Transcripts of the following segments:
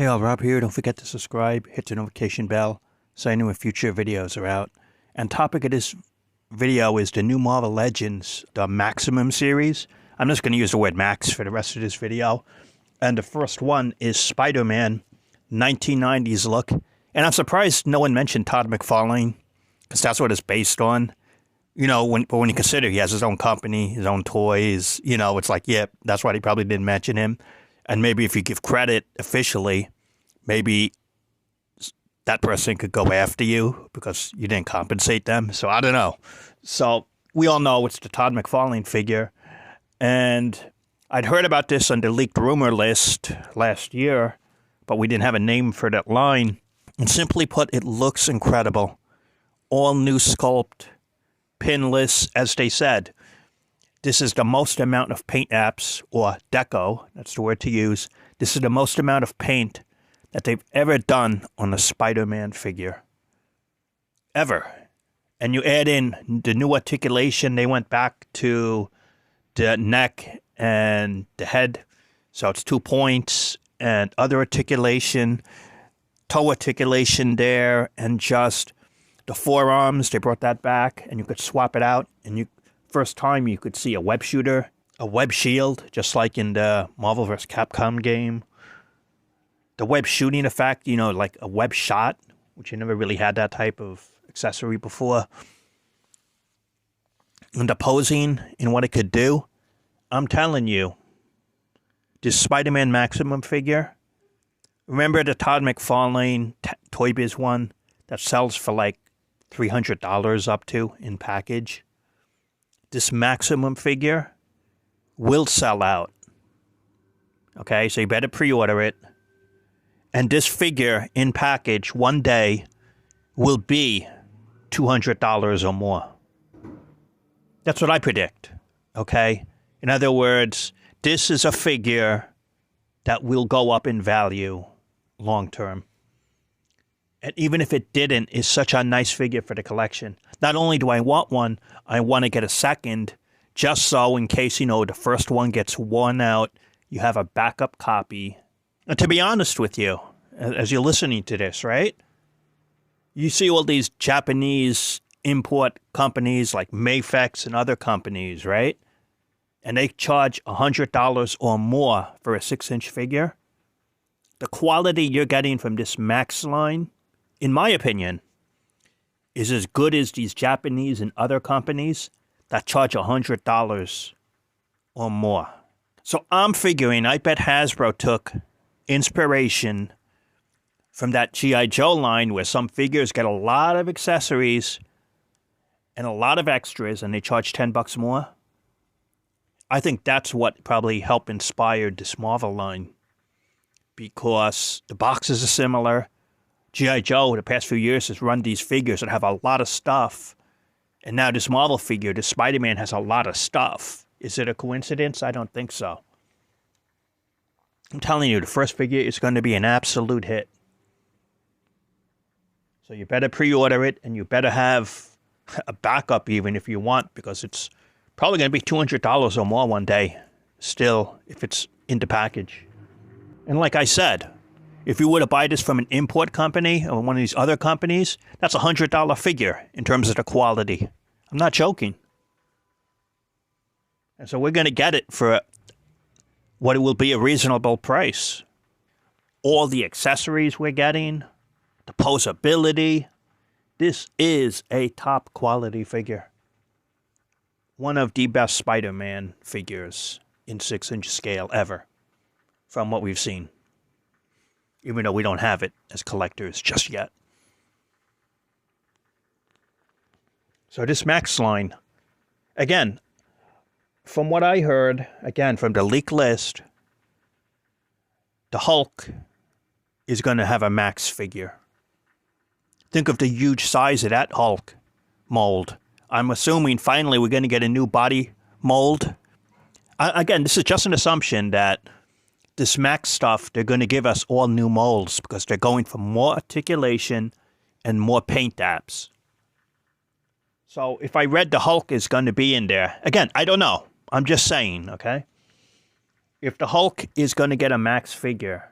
Hey all, Rob here. Don't forget to subscribe, hit the notification bell so I know when future videos are out. And topic of this video is the new Marvel Legends, the Maximum series. I'm just going to use the word Max for the rest of this video. And the first one is Spider-Man 1990s look. And I'm surprised no one mentioned Todd McFarlane, because that's what it's based on. You know, when you consider he has his own company, his own toys, you know, it's like, yeah, that's why they probably didn't mention him. And maybe if you give credit officially, maybe that person could go after you because you didn't compensate them. So I don't know. So we all know it's the Todd McFarlane figure. And I'd heard about this on the leaked rumor list last year, but we didn't have a name for that line. And simply put, it looks incredible. All new sculpt, pinless, as they said. This is the most amount of paint apps, or deco, that's the word to use. This is the most amount of paint that they've ever done on a Spider-Man figure. Ever. And you add in the new articulation, they went back to the neck and the head. So it's 2 points and other articulation, toe articulation there, and just the forearms, they brought that back, and you could swap it out, and first time you could see a web shooter, a web shield, just like in the Marvel vs. Capcom game. The web shooting effect, you know, like a web shot, which you never really had that type of accessory before. And the posing and what it could do, I'm telling you, this Spider-Man Maximum figure, remember the Todd McFarlane Toy Biz one that sells for like $300 up to in package? This Maximum figure will sell out. Okay, so you better pre-order it. And this figure in package one day will be $200 or more. That's what I predict. Okay? In other words, this is a figure that will go up in value long term. And even if it didn't, it's such a nice figure for the collection. Not only do I want one, I want to get a second, just so in case, you know, the first one gets worn out, you have a backup copy. And to be honest with you, as you're listening to this, right? You see all these Japanese import companies like Mayfex and other companies, right? And they charge $100 or more for a 6-inch figure. The quality you're getting from this Max line, in my opinion, is as good as these Japanese and other companies that charge $100 or more. So I'm figuring, I bet Hasbro took inspiration from that G.I. Joe line where some figures get a lot of accessories and a lot of extras and they charge $10 more. I think that's what probably helped inspire this Marvel line, because the boxes are similar. G.I. Joe, the past few years, has run these figures that have a lot of stuff. And now this Marvel figure, this Spider-Man, has a lot of stuff. Is it a coincidence? I don't think so. I'm telling you, the first figure is going to be an absolute hit. So you better pre-order it, and you better have a backup even if you want, because it's probably going to be $200 or more one day, still, if it's in the package. And like I said, if you were to buy this from an import company or one of these other companies, that's a $100 figure in terms of the quality. I'm not joking. And so we're going to get it for what it will be a reasonable price. All the accessories we're getting, the posability. This is a top quality figure. One of the best Spider-Man figures in 6-inch scale ever, from what we've seen. Even though we don't have it as collectors just yet. So this Max line, again, from what I heard, again, from the leak list, the Hulk is going to have a Max figure. Think of the huge size of that Hulk mold. I'm assuming finally we're going to get a new body mold. Again, this is just an assumption that this Max stuff, they're going to give us all new molds because they're going for more articulation and more paint apps. So if I read the Hulk is going to be in there, again, I don't know. I'm just saying, okay? If the Hulk is going to get a Max figure,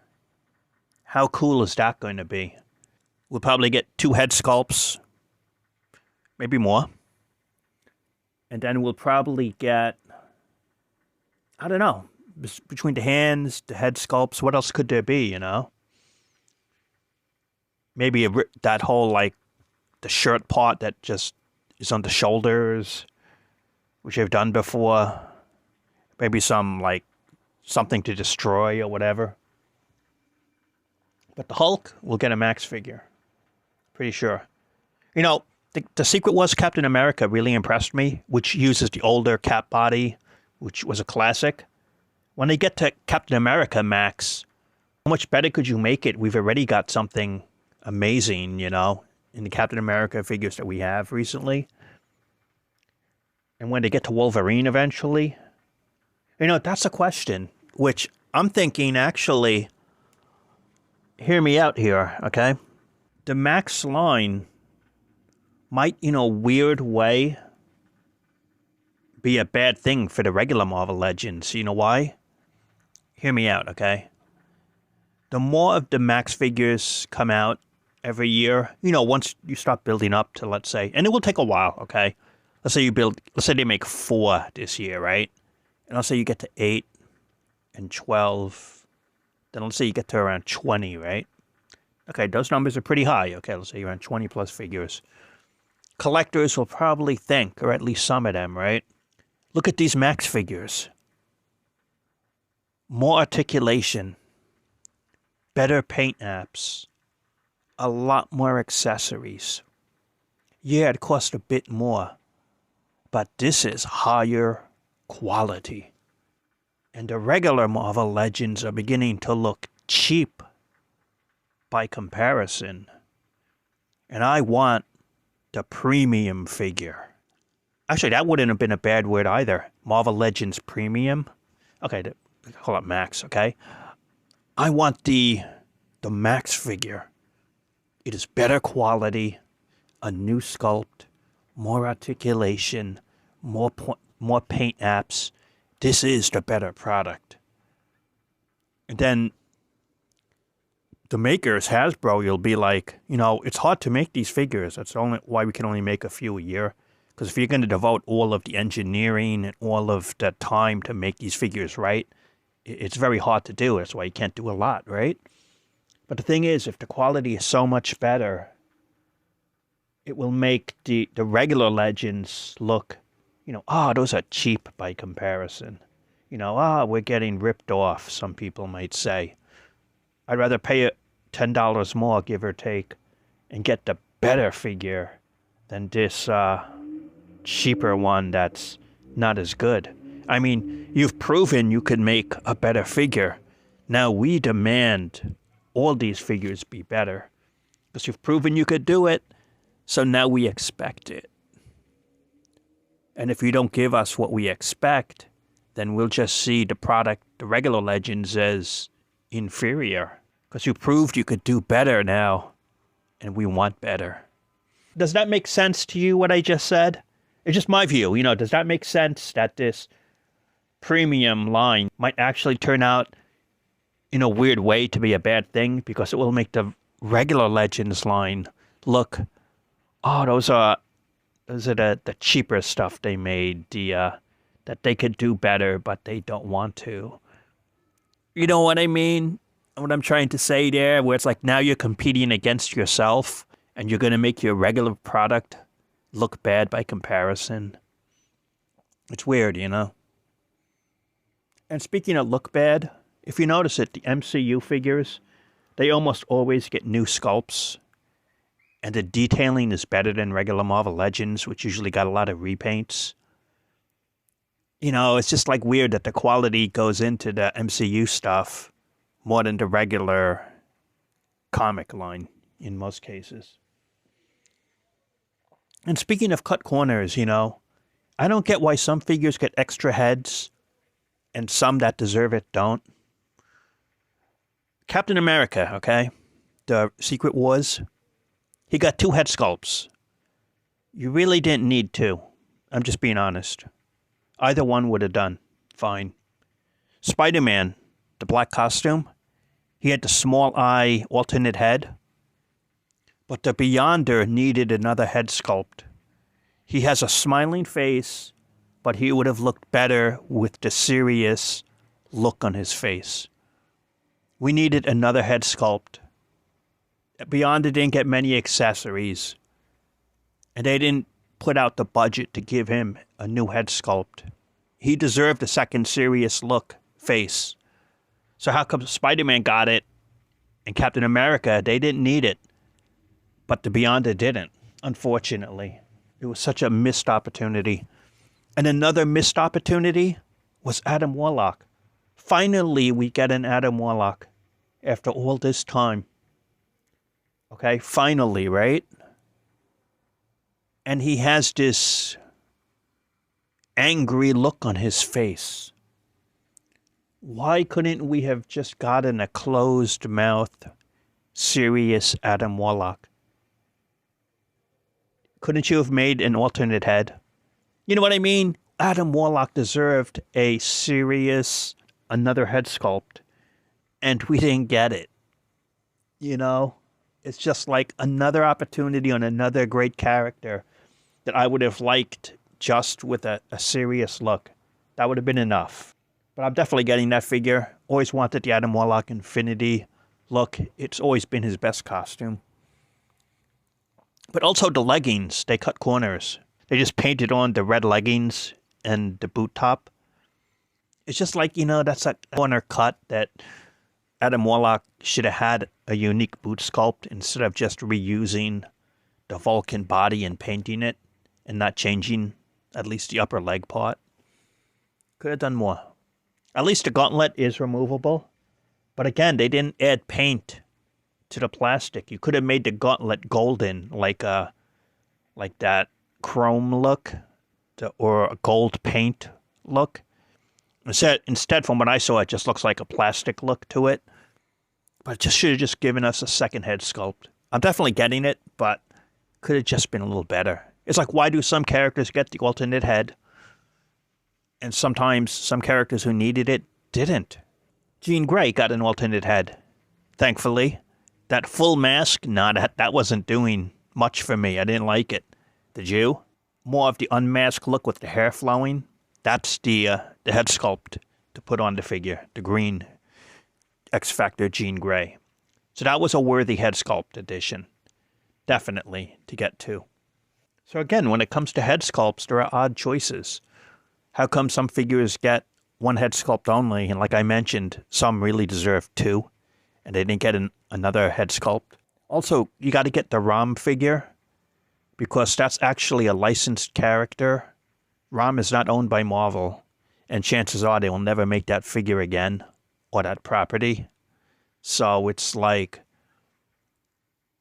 How cool is that going to be? We'll probably get 2 head sculpts, maybe more. And then we'll probably get, I don't know, between the hands, the head sculpts, what else could there be, you know? Maybe that whole, like, the shirt part that just is on the shoulders, which I've done before. Maybe some, like, something to destroy or whatever. But the Hulk will get a max figure. Pretty sure. You know, the secret was Captain America really impressed me, which uses the older Cap body, which was a classic. When they get to Captain America Max, how much better could you make it? We've already got something amazing, you know, in the Captain America figures that we have recently. And when they get to Wolverine eventually, you know, that's a question, which I'm thinking actually, hear me out here, okay? The Max line might, in a weird way, be a bad thing for the regular Marvel Legends. You know why? Hear me out, okay? The more of the Max figures come out every year, you know, once you start building up to, let's say, and it will take a while, okay? Let's say they make 4 this year, right? And let's say you get to 8 and 12. Then let's say you get to around 20, right? Okay, those numbers are pretty high. Okay, let's say around 20 plus figures. Collectors will probably think, or at least some of them, right? Look at these Max figures. More articulation. Better paint apps. A lot more accessories. Yeah, it costs a bit more. But this is higher quality. And the regular Marvel Legends are beginning to look cheap by comparison. And I want the premium figure. Actually, that wouldn't have been a bad word either. Marvel Legends Premium. Okay, call it Max, okay? I want the Max figure. It is better quality, a new sculpt, more articulation, more paint apps. This is the better product. And then the makers, Hasbro, you'll be like, you know, it's hard to make these figures. That's why we can only make a few a year. Because if you're going to devote all of the engineering and all of the time to make these figures right, it's very hard to do. That's why you can't do a lot, right? But the thing is, if the quality is so much better, it will make the regular Legends look, you know, those are cheap by comparison. You know, we're getting ripped off, some people might say. I'd rather pay $10 more, give or take, and get the better figure than this cheaper one that's not as good. I mean, you've proven you can make a better figure. Now we demand all these figures be better. Because you've proven you could do it, so now we expect it. And if you don't give us what we expect, then we'll just see the product, the regular Legends, as inferior. Because you proved you could do better now, and we want better. Does that make sense to you, what I just said? It's just my view. You know, does that make sense that this premium line might actually turn out in a weird way to be a bad thing? Because it will make the regular Legends line look, those are the cheaper stuff they made, that they could do better, but they don't want to. You know what I mean? What I'm trying to say there, where it's like now you're competing against yourself and you're going to make your regular product look bad by comparison. It's weird, you know? And speaking of look bad, if you notice it, the MCU figures, they almost always get new sculpts. And the detailing is better than regular Marvel Legends, which usually got a lot of repaints. You know, it's just like weird that the quality goes into the MCU stuff more than the regular comic line in most cases. And speaking of cut corners, you know, I don't get why some figures get extra heads and some that deserve it don't. Captain America, okay? The Secret Wars. He got 2 head sculpts. You really didn't need 2. I'm just being honest. Either one would have done fine. Spider-Man, the black costume, He had the small eye alternate head, but the Beyonder needed another head sculpt. He has a smiling face, but he would have looked better with the serious look on his face. We needed another head sculpt. Beyonder didn't get many accessories, and they didn't put out the budget to give him a new head sculpt. He deserved a second serious look face. So how come Spider-Man got it and Captain America, they didn't need it, but the Beyonder didn't, unfortunately. It was such a missed opportunity. And another missed opportunity was Adam Warlock. Finally, we get an Adam Warlock after all this time. Okay, finally, right? And he has this angry look on his face. Why couldn't we have just gotten a closed-mouthed, serious Adam Warlock? Couldn't you have made an alternate head? You know what I mean? Adam Warlock deserved a serious, another head sculpt, and we didn't get it. You know? It's just like another opportunity on another great character that I would have liked just with a serious look. That would have been enough. But I'm definitely getting that figure. Always wanted the Adam Warlock Infinity look. It's always been his best costume. But also the leggings, they cut corners. They just painted on the red leggings and the boot top. It's just like, you know, that's a corner cut that Adam Warlock should have had a unique boot sculpt instead of just reusing the Vulcan body and painting it and not changing at least the upper leg part. Could have done more. At least the gauntlet is removable. But again, they didn't add paint to the plastic. You could have made the gauntlet golden, like that chrome look, or a gold paint look. Instead, from what I saw, it just looks like a plastic look to it. But it just should have just given us a second head sculpt. I'm definitely getting it, but could have just been a little better. It's like, why do some characters get the alternate head? And sometimes some characters who needed it didn't. Jean Grey got an alternate head, thankfully. That full mask, that wasn't doing much for me. I didn't like it. Did you? More of the unmasked look with the hair flowing. That's the head sculpt to put on the figure, the green X-Factor Jean Grey. So that was a worthy head sculpt addition, definitely, to get to. So again, when it comes to head sculpts, there are odd choices. How come some figures get one head sculpt only, and like I mentioned, some really deserve two, and they didn't get another head sculpt? Also, you got to get the Rom figure, because that's actually a licensed character. Rom is not owned by Marvel, and chances are they will never make that figure again, or that property. So it's like,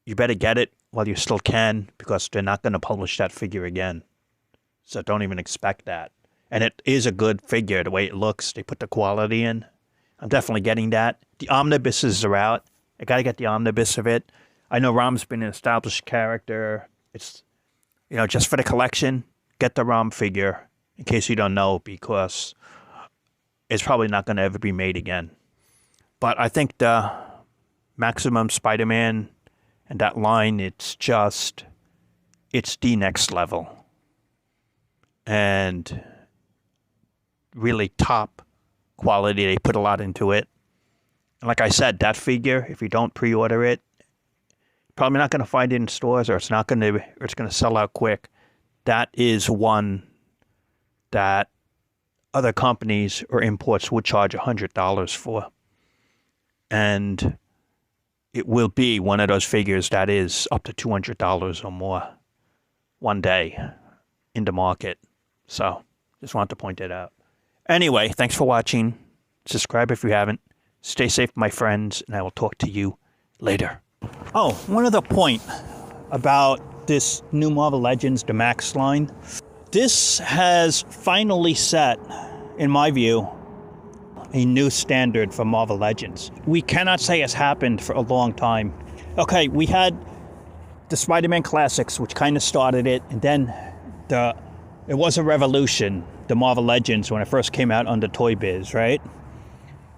you better get it while you still can, because they're not going to publish that figure again. So don't even expect that. And it is a good figure, the way it looks. They put the quality in. I'm definitely getting that. The omnibuses are out. I got to get the omnibus of it. I know Rom's been an established character. It's, you know, just for the collection, get the Rom figure, in case you don't know, because it's probably not going to ever be made again. But I think the Maximum Spider-Man and that line, it's the next level. And really top quality. They put a lot into it. And like I said, that figure, if you don't pre-order it, probably not going to find it in stores, or it's going to sell out quick. That is one that other companies or imports would charge $100 for. And it will be one of those figures that is up to $200 or more one day in the market. So, just wanted to point that out. Anyway, thanks for watching. Subscribe if you haven't. Stay safe, my friends, and I will talk to you later. Oh, one other point about this new Marvel Legends, the Max line. This has finally set, in my view, a new standard for Marvel Legends. We cannot say it's happened for a long time. Okay, we had the Spider-Man Classics, which kind of started it, and then it was a revolution, the Marvel Legends, when it first came out under Toy Biz, right?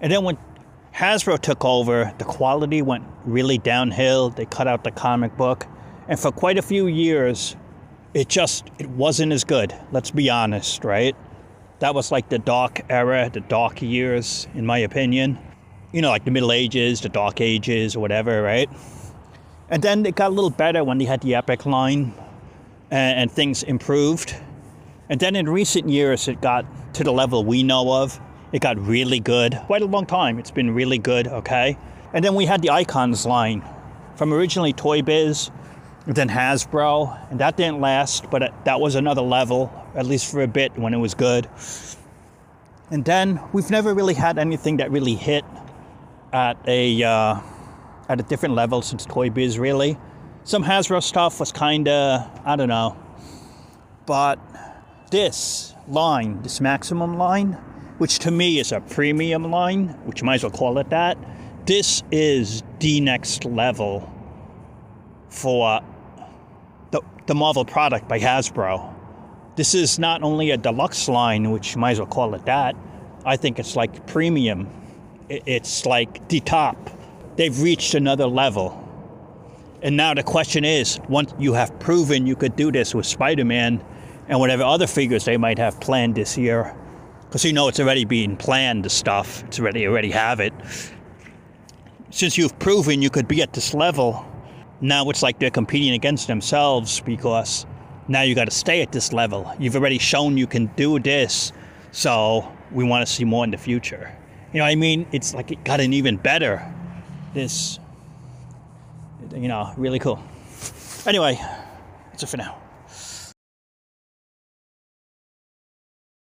And then when Hasbro took over, the quality went really downhill. They cut out the comic book. And for quite a few years, it wasn't as good. Let's be honest, right? That was like the dark era, the dark years, in my opinion. You know, like the Middle Ages, the Dark Ages, or whatever, right? And then it got a little better when they had the Epic line, and things improved. And then in recent years, it got to the level we know of. It got really good. Quite a long time. It's been really good, okay? And then we had the Icons line from originally Toy Biz, and then Hasbro, and that didn't last, but that was another level, at least for a bit when it was good. And then we've never really had anything that really hit at a different level since Toy Biz, really. Some Hasbro stuff was kinda, I don't know. But this line, this Maximum line, which to me is a premium line, which you might as well call it that, this is the next level for the Marvel product by Hasbro. This is not only a deluxe line, which you might as well call it that. I think it's like premium. It's like the top. They've reached another level. And now the question is, once you have proven you could do this with Spider-Man and whatever other figures they might have planned this year, because you know it's already being planned, the stuff. It's already have it. Since you've proven you could be at this level, now it's like they're competing against themselves, because now you got to stay at this level. You've already shown you can do this, so we want to see more in the future. You know what I mean? It's like it got an even better. This, you know, really cool. Anyway, that's it for now.